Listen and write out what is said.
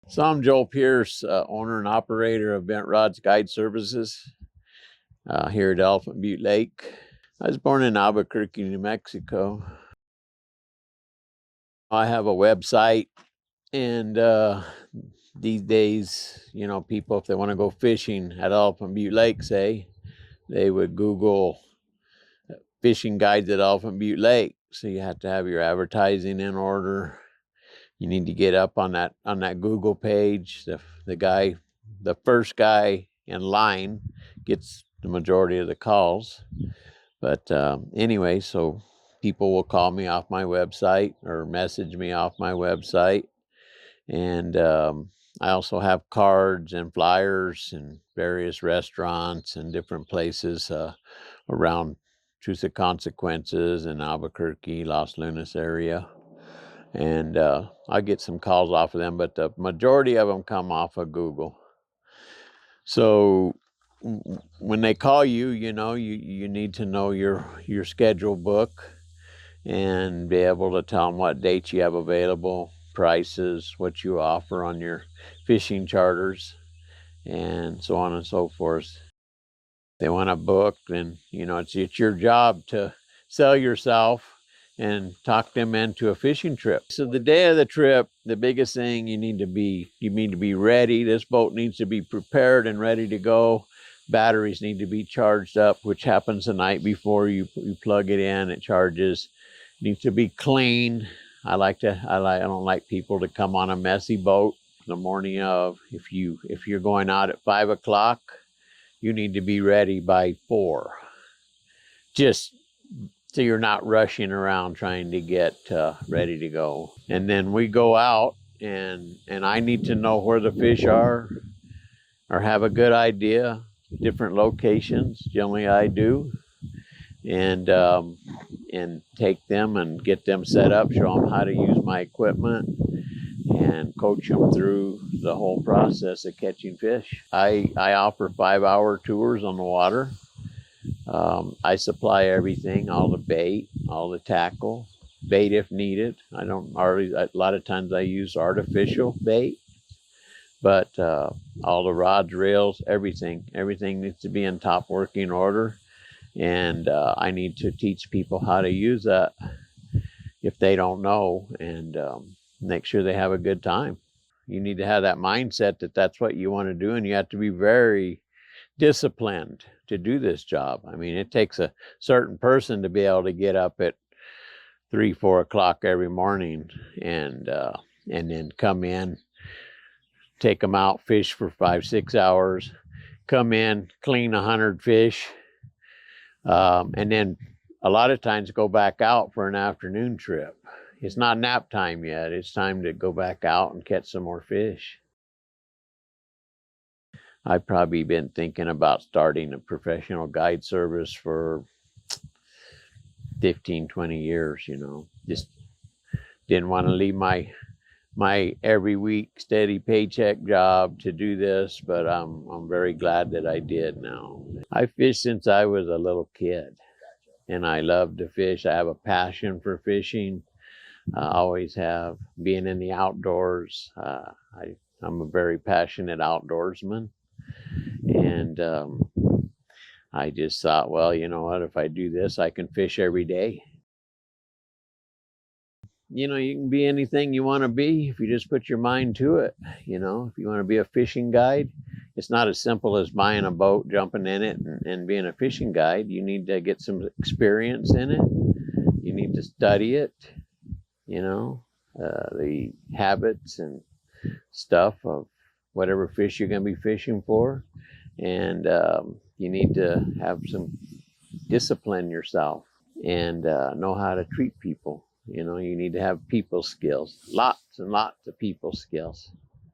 So I'm Joel Pierce, owner and operator of Bent Rods Guide Services here at Elephant Butte Lake. I was born in Albuquerque, New Mexico. I have a website, and these days, people, if they want to go fishing at Elephant Butte Lake, say, they would Google fishing guides at Elephant Butte Lake. So you have to have your advertising in order. You need to get up on that Google page. The first guy in line gets the majority of the calls. But anyway, so people will call me off my website or message me off my website. And I also have cards and flyers in various restaurants and different places around Truth of Consequences in Albuquerque, Los Lunas area. And I get some calls off of them, but the majority of them come off of Google. So when they call you, you need to know your schedule book and be able to tell them what dates you have available, prices, what you offer on your fishing charters, and so on and so forth. They want to book, then it's your job to sell yourself and talk them into a fishing trip. So the day of the trip, the biggest thing you need to be ready. This boat needs to be prepared and ready to go. Batteries need to be charged up, which happens the night before you plug it in. It charges. It needs to be clean. I don't like people to come on a messy boat the morning of. If you're going out at 5 o'clock, you need to be ready by 4. Just so you're not rushing around trying to get ready to go. And then we go out, and I need to know where the fish are or have a good idea. Different locations, generally I do. And take them and get them set up, show them how to use my equipment, and coach them through the whole process of catching fish. I offer 5-hour tours on the water. I supply everything, all the bait, all the tackle, bait if needed. A lot of times I use artificial bait, but all the rods, reels, everything needs to be in top working order. And I need to teach people how to use that if they don't know, and make sure they have a good time. You need to have that mindset that that's what you want to do, and you have to be very disciplined to do this job. I mean, it takes a certain person to be able to get up at 3-4 o'clock every morning and then come in, take them out, fish for 5-6 hours, come in, clean 100 fish, and then a lot of times go back out for an afternoon trip. It's not nap time yet. It's time to go back out and catch some more fish. I've probably been thinking about starting a professional guide service for 15-20 years. Just didn't want to leave my every week steady paycheck job to do this, but I'm very glad that I did now. I fished since I was a little kid, and I love to fish. I have a passion for fishing. I always have. Being in the outdoors, I'm a very passionate outdoorsman. And I just thought, well, you know what, if I do this, I can fish every day. You can be anything you want to be if you just put your mind to it. If you want to be a fishing guide, it's not as simple as buying a boat, jumping in it, and being a fishing guide. You need to get some experience in it. You need to study it, the habits and stuff of whatever fish you're going to be fishing for. And you need to have some discipline yourself and know how to treat people. You need to have people skills, lots and lots of people skills.